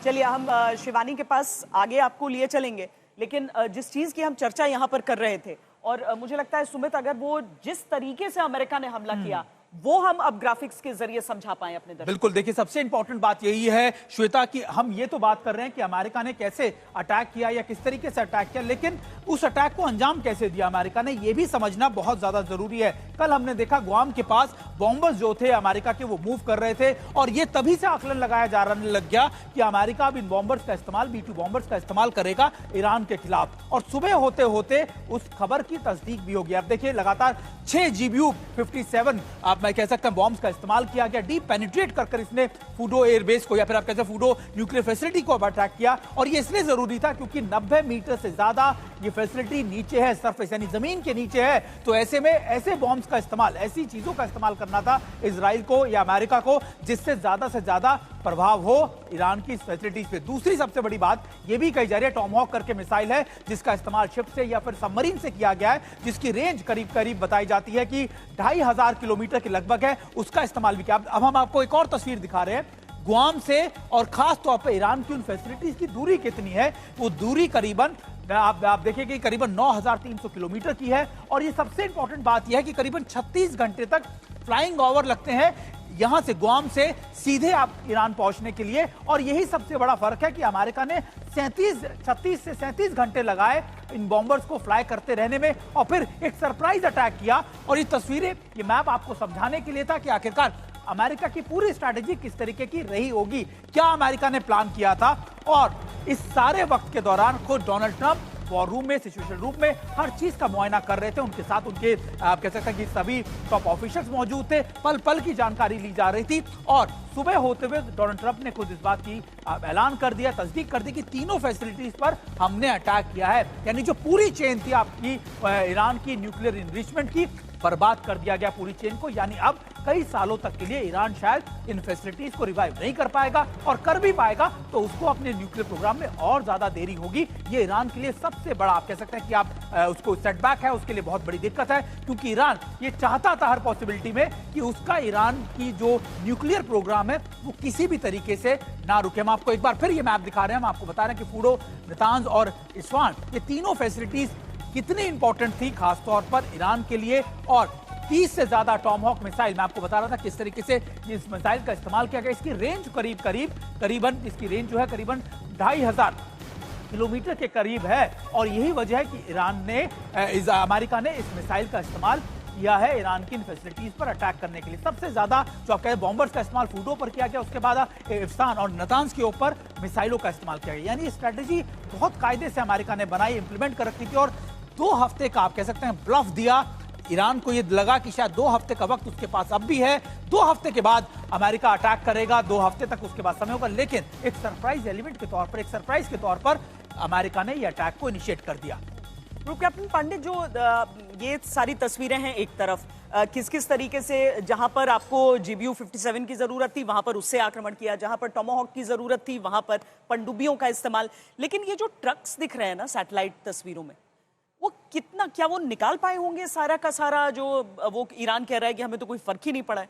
चलिए हम शिवानी के पास आगे आपको लिए चलेंगे, लेकिन जिस चीज की हम चर्चा यहाँ पर कर रहे थे और मुझे लगता है सुमित, अगर वो जिस तरीके से अमेरिका ने हमला किया वो हम अब ग्राफिक्स के जरिए समझा पाए अपने दर्शकों। बिल्कुल, देखिए सबसे इंपॉर्टेंट बात यही है श्वेता कि हम ये तो बात कर रहे हैं कि अमेरिका ने कैसे अटैक किया या किस तरीके से अटैक किया, लेकिन उस अटैक को अंजाम कैसे दिया अमेरिका ने, ये भी समझना बहुत ज्यादा जरूरी है। कल हमने देखा गुआम के पास बॉम्बर्स जो थे अमेरिका के वो मूव कर रहे थे और ये तभी से आकलन लगाया जा रहा लग गया कि अमेरिका अब इन बॉम्बर्स का इस्तेमाल, B-2 बॉम्बर्स का इस्तेमाल करेगा ईरान के खिलाफ। और सुबह होते होते उस खबर की तस्दीक भी हो गई। अब देखिए लगातार 6 GBU-57 आप मैं कह सकता हूं बॉम्ब्स का इस्तेमाल किया गया, डीप पेनिट्रेट कर इसने फूडो एयरबेस को या फिर आप कहते हैं फूडो न्यूक्लियर फैसिलिटी को अब अटैक किया। और ये इसलिए जरूरी था क्योंकि 90 मीटर से ज्यादा ये फैसिलिटी नीचे है, सरफेस यानी जमीन के नीचे है। तो ऐसे में ऐसे बॉम्ब्स का इस्तेमाल, ऐसी चीजों का इस्तेमाल करना था इजराइल को या अमेरिका को जिससे से ज्यादा प्रभाव हो ईरान की फैसिलिटीज पे। दूसरी सबसे बड़ी बात यह भी कही जा रही है टॉमहॉक करके मिसाइल है जिसका इस्तेमाल शिप से या फिर सबमरीन से किया गया है, जिसकी रेंज करीब करीब बताई जाती है कि 2500 किलोमीटर के लगभग है, उसका इस्तेमाल भी किया। अब हम आपको एक और तस्वीर दिखा रहे हैं गुआम से, और खास तौर पर ईरान की उन फैसिलिटीज की दूरी कितनी है। वो दूरी करीबन आप देखिए कि करीबन 9300 किलोमीटर की है। और ये सबसे इंपॉर्टेंट बात यह है कि करीबन 36 घंटे तक फ्लाइंग ओवर लगते हैं यहां से, गुआम से सीधे आप ईरान पहुंचने के लिए। और यही सबसे बड़ा फर्क है कि अमेरिका ने 36 से 37 घंटे लगाए इन बॉम्बर्स को फ्लाई करते रहने में और फिर एक सरप्राइज अटैक किया। और ये तस्वीरें, ये मैप आपको समझाने के लिए था कि आखिरकार अमेरिका की पूरी स्ट्रैटेजी किस तरीके की रही होगी, क्या अमेरिका ने प्लान किया था। और इस सारे वक्त के दौरान खुद डोनाल्ड ट्रंप वॉर रूम में, सिचुएशन रूम में हर चीज का मुआयना कर रहे थे। उनके साथ उनके आप कह सकते हैं कि सभी टॉप ऑफिशियल्स मौजूद थे, पल पल की जानकारी ली जा रही थी। और सुबह होते हुए डोनाल्ड ट्रंप ने खुद इस बात की ऐलान कर दिया, तस्दीक कर दी कि तीनों फैसिलिटीज पर हमने अटैक किया है। यानी जो पूरी चेन थी आपकी ईरान की न्यूक्लियर इनरिचमेंट की, बर्बाद कर दिया गया पूरी चेन को। यानी अब कई सालों तक के लिए ईरान शायद इन फैसिलिटीज को रिवाइव नहीं कर पाएगा, और कर भी पाएगा तो उसको अपने न्यूक्लियर प्रोग्राम में और ज्यादा देरी होगी। ये ईरान के लिए सबसे बड़ा आप कह सकते हैं कि आप उसको सेटबैक है, उसके लिए बहुत बड़ी दिक्कत है, क्योंकि ईरान ये चाहता था हर पॉसिबिलिटी में कि उसका ईरान की जो न्यूक्लियर प्रोग्राम है वो किसी भी तरीके से ना रुके। हम आपको एक बार फिर ये मैप दिखा रहे हैं, हम आपको बता रहे हैं कि फूडो, नातांज और इस्फहान ये तीनों फैसिलिटीज कितनी इंपॉर्टेंट थी खास तौर पर ईरान के लिए। और 30 से ज्यादा टॉमहॉक मिसाइल, मैं आपको बता रहा था किस तरीके से इस मिसाइल का इस्तेमाल किया गया। इसकी रेंज करीबन इसकी रेंज जो है करीबन 2500 किलोमीटर के करीब है। और यही वजह है कि अमेरिका ने इस मिसाइल का इस्तेमाल किया है ईरान की इन फैसिलिटीज पर अटैक करने के लिए। सबसे ज्यादा जो आप कह बॉम्बर्स का इस्तेमाल फूडो पर किया गया, उसके बाद इस्फहान और नातांज के ऊपर मिसाइलों का इस्तेमाल किया गया। यानी स्ट्रेटेजी बहुत कायदे से अमेरिका ने बनाई, इंप्लीमेंट कर रखी थी। और 2 हफ्ते का आप कह सकते हैं ब्लफ दिया ईरान को। ये लगा कि शायद 2 हफ्ते का वक्त उसके पास अब भी है, 2 हफ्ते के बाद अमेरिका अटैक करेगा, 2 हफ्ते तक उसके पास समय होगा। लेकिन एक सरप्राइज एलिमेंट के तौर पर, एक सरप्राइज के तौर पर अमेरिका ने यह अटैक को इनिशिएट कर दिया। ग्रुप कैप्टन पांडे, जो ये सारी तस्वीरें हैं एक तरफ, किस किस तरीके से जहां पर आपको GBU-57 की जरूरत थी वहां पर उससे आक्रमण किया, जहां पर टॉमहॉक की जरूरत थी वहां पर पनडुब्बियों का इस्तेमाल। लेकिन ये जो ट्रक्स दिख रहे हैं ना सैटेलाइट तस्वीरों में, वो कितना, क्या वो निकाल पाए होंगे सारा का सारा जो वो ईरान कह रहा है कि हमें तो कोई फर्क ही नहीं पड़ा है?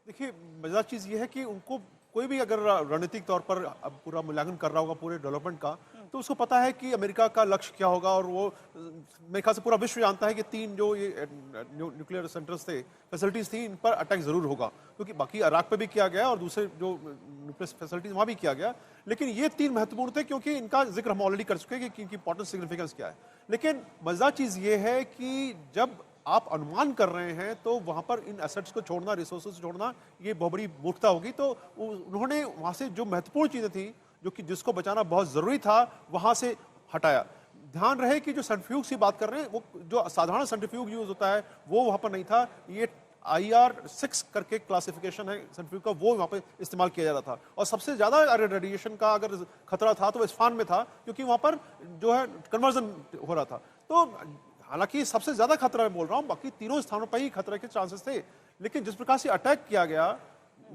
देखिए, मजेदार चीज ये है कि उनको कोई भी अगर रणनीतिक तौर पर पूरा मूल्यांकन कर रहा होगा पूरे डेवलपमेंट का, तो उसको पता है कि अमेरिका का लक्ष्य क्या होगा। और वो मेरे ख्याल से पूरा विश्व जानता है कि 3 जो ये न्यूक्लियर सेंटर्स थे, फैसिलिटीज थी, इन पर अटैक जरूर होगा, क्योंकि बाकी इराक पे भी किया गया और दूसरे जो न्यूक्लियर फैसिलिटीज वहां भी किया गया। लेकिन ये 3 महत्वपूर्ण थे क्योंकि इनका जिक्र हम ऑलरेडी कर चुके हैं कि इनकी इंपॉर्टेंस, सिग्निफिकेंस क्या है। लेकिन मजेदार चीज ये है कि जब आप अनुमान कर रहे हैं तो वहां पर इन एसेट्स को छोड़ना, रिसोर्सेज छोड़ना, ये बहुत बड़ी मूर्खता होगी। तो उन्होंने वहां से जो महत्वपूर्ण चीजें थी, जो कि जिसको बचाना बहुत जरूरी था, वहां से हटाया। ध्यान रहे कि जो सेंट्रीफ्यूज की बात कर रहे हैं, वो जो साधारण सेंट्रीफ्यूज यूज होता है वो वहां पर नहीं था। ये IR6 करके क्लासिफिकेशन है सेंट्रीफ्यूज का, वो वहां पर इस्तेमाल किया जा रहा था। और सबसे ज्यादा रेडिएशन का अगर खतरा था तो इस्फहान में था, क्योंकि वहां पर जो है कन्वर्जन हो रहा था। तो हालांकि सबसे ज्यादा खतरा मैं बोल रहा हूं, बाकी तीनों स्थानों पर ही खतरे के चांसेस थे। लेकिन जिस प्रकार से अटैक किया गया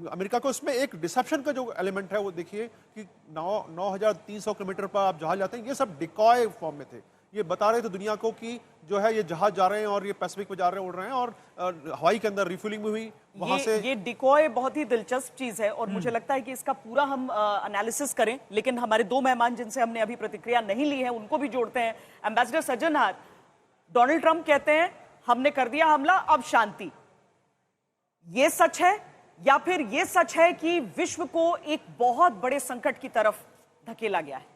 अमेरिका को, उसमें एक डिसेप्शन का जो एलिमेंट है वो देखिए कि 9300 किलोमीटर पर आप जहाज जाते हैं, ये सब डिकॉय फॉर्म में थे। ये बता रहे थे दुनिया को कि जो है ये जहाज जा रहे हैं और ये पैसिफिक में जा रहे हैं, उड़ रहे हैं, और हवाई के अंदर रिफ्यूलिंग भी हुई वहां से। ये डिकॉय बहुत ही दिलचस्प चीज है और मुझे लगता है कि इसका पूरा हम एनालिसिस करें, लेकिन हमारे दो मेहमान जिनसे हमने अभी प्रतिक्रिया नहीं ली है उनको भी जोड़ते हैं। एम्बेसडर सज्जनहार, डोनाल्ड ट्रंप कहते हैं हमने कर दिया हमला, अब शांति। ये सच है या फिर ये सच है कि विश्व को एक बहुत बड़े संकट की तरफ धकेला गया है?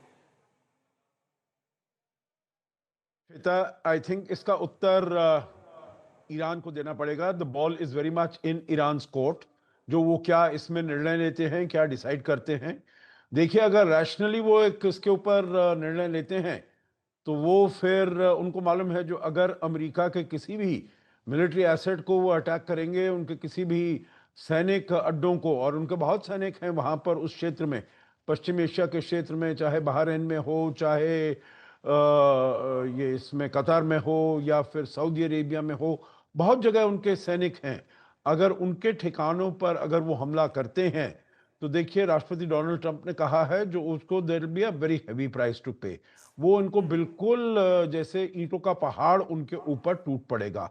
आई थिंक इसका उत्तर ईरान को देना पड़ेगा। The ball is very much in Iran court, जो वो क्या इसमें निर्णय लेते हैं, क्या डिसाइड करते हैं। देखिए, अगर रैशनली वो एक इसके ऊपर निर्णय लेते हैं तो वो फिर उनको मालूम है जो अगर अमेरिका के किसी भी मिलिट्री एसेट को वो अटैक करेंगे, उनके किसी भी सैनिक अड्डों को, और उनके बहुत सैनिक हैं वहाँ पर उस क्षेत्र में, पश्चिम एशिया के क्षेत्र में, चाहे बहरीन में हो, चाहे ये इसमें कतार में हो, या फिर सऊदी अरेबिया में हो, बहुत जगह उनके सैनिक हैं। अगर उनके ठिकानों पर अगर वो हमला करते हैं तो देखिए, राष्ट्रपति डोनाल्ड ट्रंप ने कहा है जो उसको there be a very heavy price to pay. वो उनको बिल्कुल जैसे ईंटों का पहाड़ उनके ऊपर टूट पड़ेगा।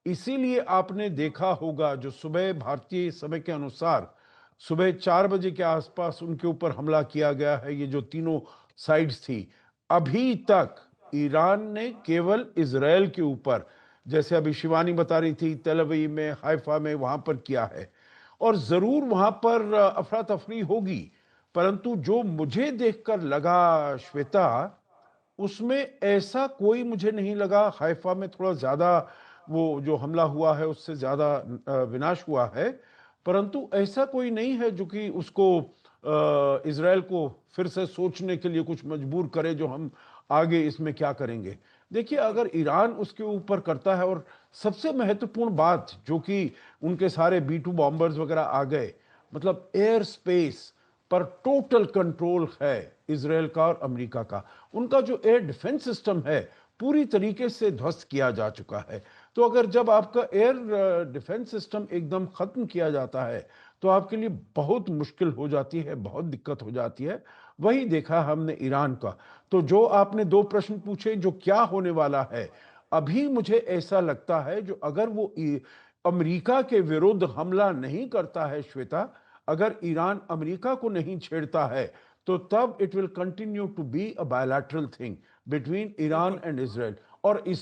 इसीलिए आपने देखा होगा जो सुबह भारतीय समय के अनुसार सुबह 4 बजे के आसपास उनके ऊपर हमला किया गया है, ये जो तीनों साइड्स थी। अभी तक ईरान ने केवल इजराइल के ऊपर, जैसे अभी शिवानी बता रही थी, तेल अवीव में, हाइफा में, वहां पर किया है, और जरूर वहां पर अफरा तफरी होगी। परंतु जो मुझे देखकर लगा श्वेता, उसमें ऐसा कोई मुझे नहीं लगा। हाइफा में थोड़ा ज्यादा वो जो हमला हुआ है उससे ज्यादा विनाश हुआ है, परंतु ऐसा कोई नहीं है जो कि उसको इजराइल को फिर से सोचने के लिए कुछ मजबूर करे जो हम आगे इसमें क्या करेंगे। देखिए, अगर ईरान उसके ऊपर करता है, और सबसे महत्वपूर्ण बात जो कि उनके सारे B-2 बॉम्बर्स वगैरह आ गए, मतलब एयर स्पेस पर टोटल कंट्रोल है इजराइल का और अमेरिका का। उनका जो एयर डिफेंस सिस्टम है पूरी तरीके से ध्वस्त किया जा चुका है। तो अगर जब आपका एयर डिफेंस सिस्टम एकदम खत्म किया जाता है तो आपके लिए बहुत मुश्किल हो जाती है, बहुत दिक्कत हो जाती है। वही देखा हमने ईरान का। तो जो आपने 2 प्रश्न पूछे, जो क्या होने वाला है, अभी मुझे ऐसा लगता है जो अगर वो अमेरिका के विरुद्ध हमला नहीं करता है श्वेता, अगर ईरान अमेरिका को नहीं छेड़ता है, तो तब it will continue to be a bilateral thing between Iran and Israel. और इस